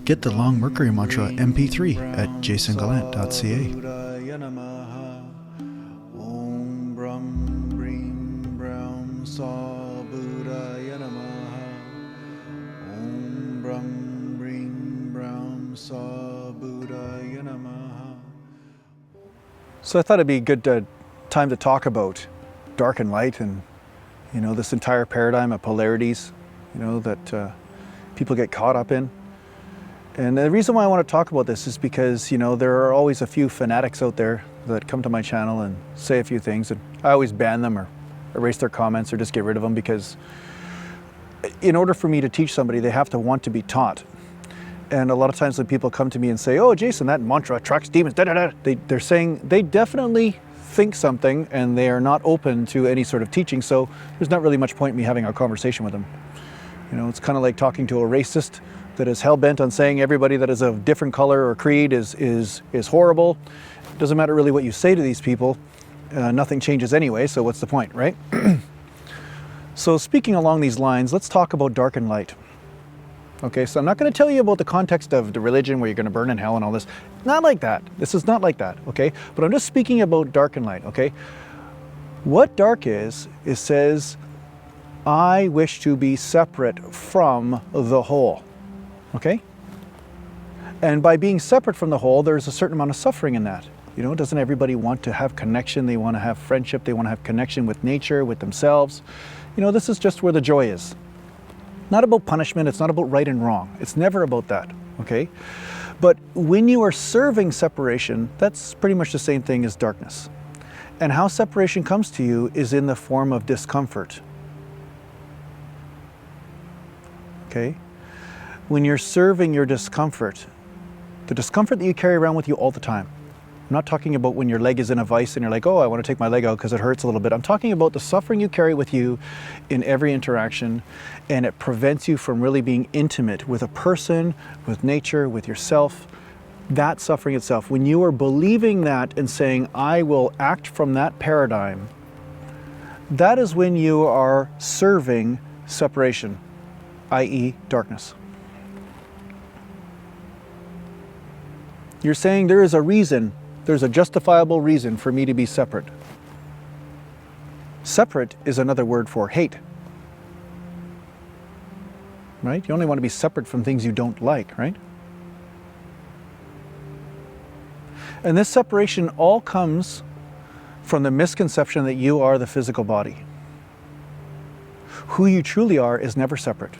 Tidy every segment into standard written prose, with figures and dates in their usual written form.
Get the Long Mercury Mantra MP3 at jasongallant.ca. Om Brahm Brim Brahm Sa Budaya Namaha. Om Brahm Brim Brahm Sa Budaya Namaha. So I thought it'd be a good time to talk about dark and light, and this entire paradigm of polarities, that people get caught up in. And the reason why I want to talk about this is because there are always a few fanatics out there that come to my channel and say a few things, and I always ban them or erase their comments or just get rid of them, because in order for me to teach somebody, they have to want to be taught. And a lot of times when people come to me and say, "Oh, Jason, that mantra attracts demons," they're saying they definitely think something and they are not open to any sort of teaching, so there's not really much point in me having a conversation with them. It's kind of like talking to a racist that is hell-bent on saying everybody that is of different color or creed is horrible. It doesn't matter really what you say to these people. Nothing changes anyway, so what's the point, right? So speaking along these lines, let's talk about dark and light. Okay, so I'm not going to tell you about the context of the religion where you're going to burn in hell and all this. Not like that. This is not like that, okay? But I'm just speaking about dark and light, okay? What dark is, it says, I wish to be separate from the whole, okay? And by being separate from the whole, there's a certain amount of suffering in that. Doesn't everybody want to have connection? They want to have friendship. They want to have connection with nature, with themselves. This is just where the joy is. Not about punishment. It's not about right and wrong. It's never about that, okay? But when you are serving separation, that's pretty much the same thing as darkness. And how separation comes to you is in the form of discomfort. Okay? When you're serving your discomfort, the discomfort that you carry around with you all the time. I'm not talking about when your leg is in a vice and you're like, "Oh, I want to take my leg out because it hurts a little bit." I'm talking about the suffering you carry with you in every interaction, and it prevents you from really being intimate with a person, with nature, with yourself. That suffering itself, when you are believing that and saying, "I will act from that paradigm," that is when you are serving separation, i.e. darkness. You're saying there is a reason, there's a justifiable reason for me to be separate. Separate is another word for hate. Right? You only want to be separate from things you don't like, right? And this separation all comes from the misconception that you are the physical body. Who you truly are is never separate.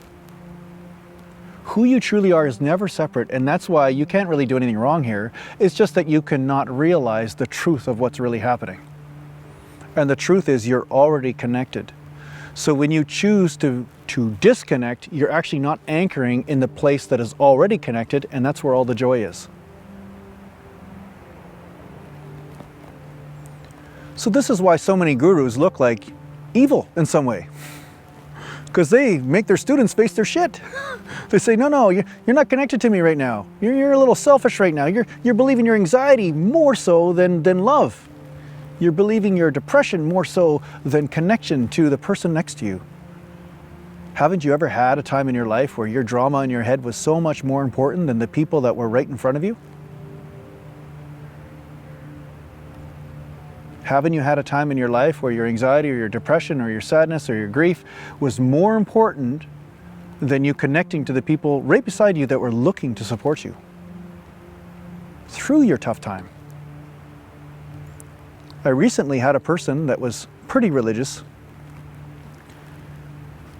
Who you truly are is never separate, and that's why you can't really do anything wrong here. It's just that you cannot realize the truth of what's really happening. And the truth is you're already connected. So when you choose to disconnect, you're actually not anchoring in the place that is already connected, and that's where all the joy is. So this is why so many gurus look like evil in some way. Because they make their students face their shit. They say, no, you're not connected to me right now. You're a little selfish right now. You're believing your anxiety more so than love. You're believing your depression more so than connection to the person next to you. Haven't you ever had a time in your life where your drama in your head was so much more important than the people that were right in front of you? Haven't you had a time in your life where your anxiety or your depression or your sadness or your grief was more important than you connecting to the people right beside you that were looking to support you through your tough time? I recently had a person that was pretty religious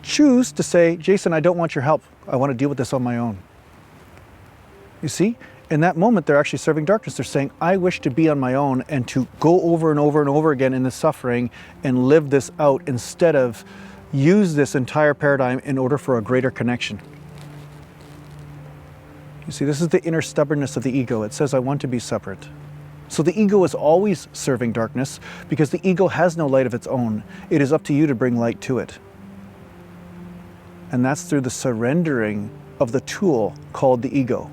choose to say, "Jason, I don't want your help. I want to deal with this on my own." You see? In that moment, they're actually serving darkness. They're saying, "I wish to be on my own and to go over and over and over again in this suffering and live this out instead of use this entire paradigm in order for a greater connection." You see, this is the inner stubbornness of the ego. It says, "I want to be separate." So the ego is always serving darkness because the ego has no light of its own. It is up to you to bring light to it. And that's through the surrendering of the tool called the ego.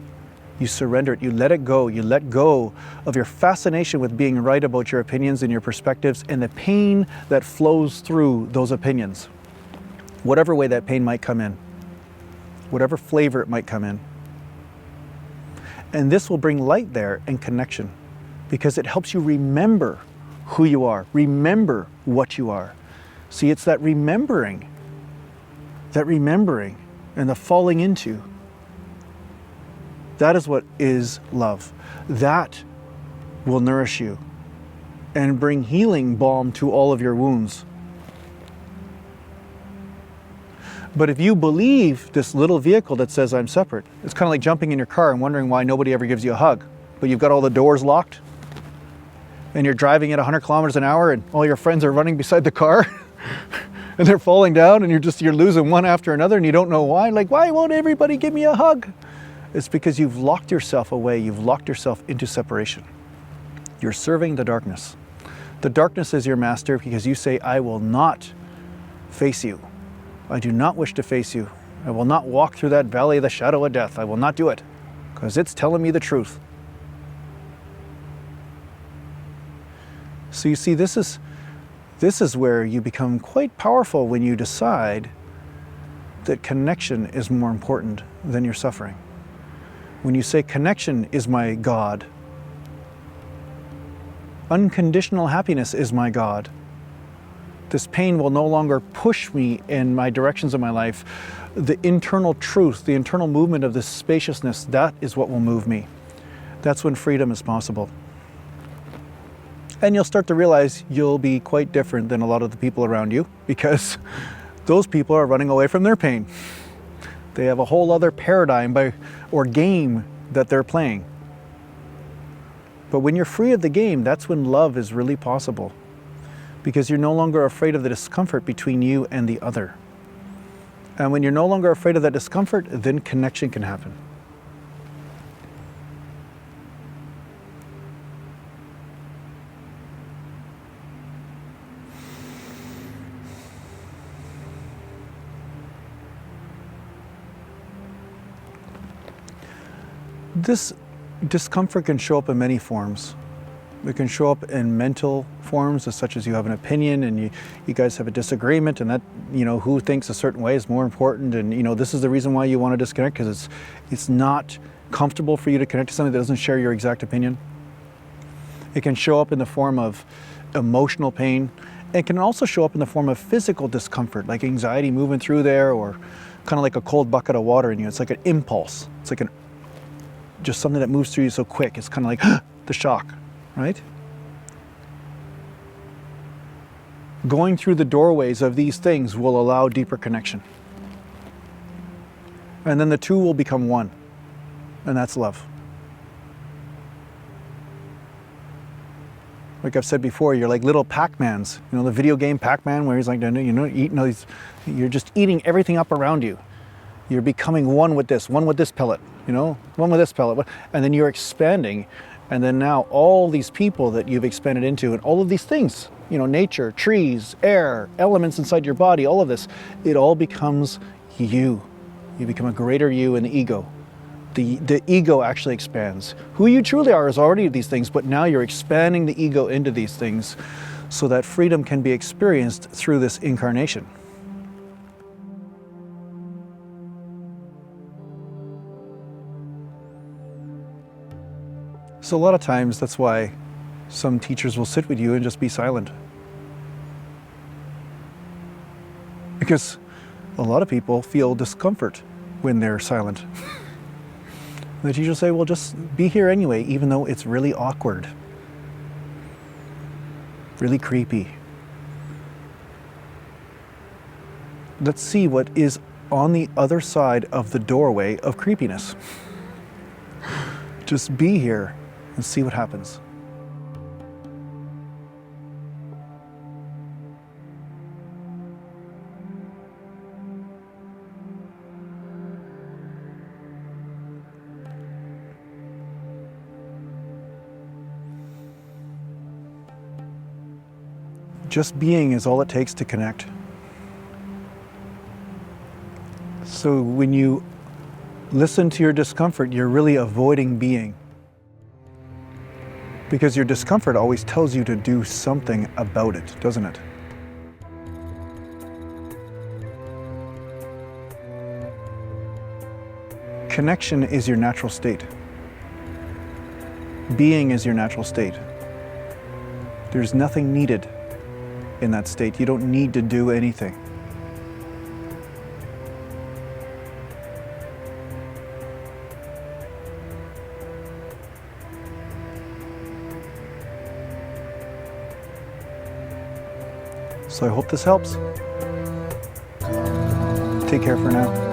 You surrender it, you let it go, you let go of your fascination with being right about your opinions and your perspectives and the pain that flows through those opinions. Whatever way that pain might come in, whatever flavor it might come in. And this will bring light there and connection, because it helps you remember who you are, remember what you are. See, it's that remembering and the falling into. That is what is love. That will nourish you and bring healing balm to all of your wounds. But if you believe this little vehicle that says I'm separate, it's kind of like jumping in your car and wondering why nobody ever gives you a hug, but you've got all the doors locked and you're driving at 100 kilometers an hour and all your friends are running beside the car and they're falling down and you're losing one after another and you don't know why. Like, why won't everybody give me a hug? It's because you've locked yourself away. You've locked yourself into separation. You're serving the darkness. The darkness is your master because you say, I will not face you. I do not wish to face you. I will not walk through that valley of the shadow of death. I will not do it because it's telling me the truth. So you see, this is where you become quite powerful when you decide that connection is more important than your suffering. When you say connection is my God, unconditional happiness is my God, this pain will no longer push me in my directions of my life. The internal truth, the internal movement of this spaciousness, that is what will move me. That's when freedom is possible. And you'll start to realize you'll be quite different than a lot of the people around you because those people are running away from their pain. They have a whole other paradigm or game that they're playing. But when you're free of the game, that's when love is really possible, because you're no longer afraid of the discomfort between you and the other. And when you're no longer afraid of that discomfort, then connection can happen. This discomfort can show up in many forms. It can show up in mental forms, such as you have an opinion and you guys have a disagreement, and that, who thinks a certain way is more important, and this is the reason why you want to disconnect, because it's not comfortable for you to connect to somebody that doesn't share your exact opinion. It can show up in the form of emotional pain. It can also show up in the form of physical discomfort, like anxiety moving through there, or kind of like a cold bucket of water in you. It's like an impulse. It's like just something that moves through you so quick. It's kind of like the shock, right? Going through the doorways of these things will allow deeper connection. And then the two will become one, and that's love. Like I've said before, you're like little Pac-Mans. The video game Pac-Man, where he's like, eating all these, you're just eating everything up around you. You're becoming one with this pellet, one with this pellet, and then you're expanding. And then now all these people that you've expanded into, and all of these things, nature, trees, air, elements inside your body, all of this, it all becomes you. You become a greater you in the ego. The ego actually expands. Who you truly are is already these things, but now you're expanding the ego into these things so that freedom can be experienced through this incarnation. So a lot of times that's why some teachers will sit with you and just be silent. Because a lot of people feel discomfort when they're silent. The teacher will say, well, just be here anyway, even though it's really awkward, really creepy. Let's see what is on the other side of the doorway of creepiness. Just be here and see what happens. Just being is all it takes to connect. So when you listen to your discomfort, you're really avoiding being. Because your discomfort always tells you to do something about it, doesn't it? Connection is your natural state. Being is your natural state. There's nothing needed in that state. You don't need to do anything. So I hope this helps. Take care for now.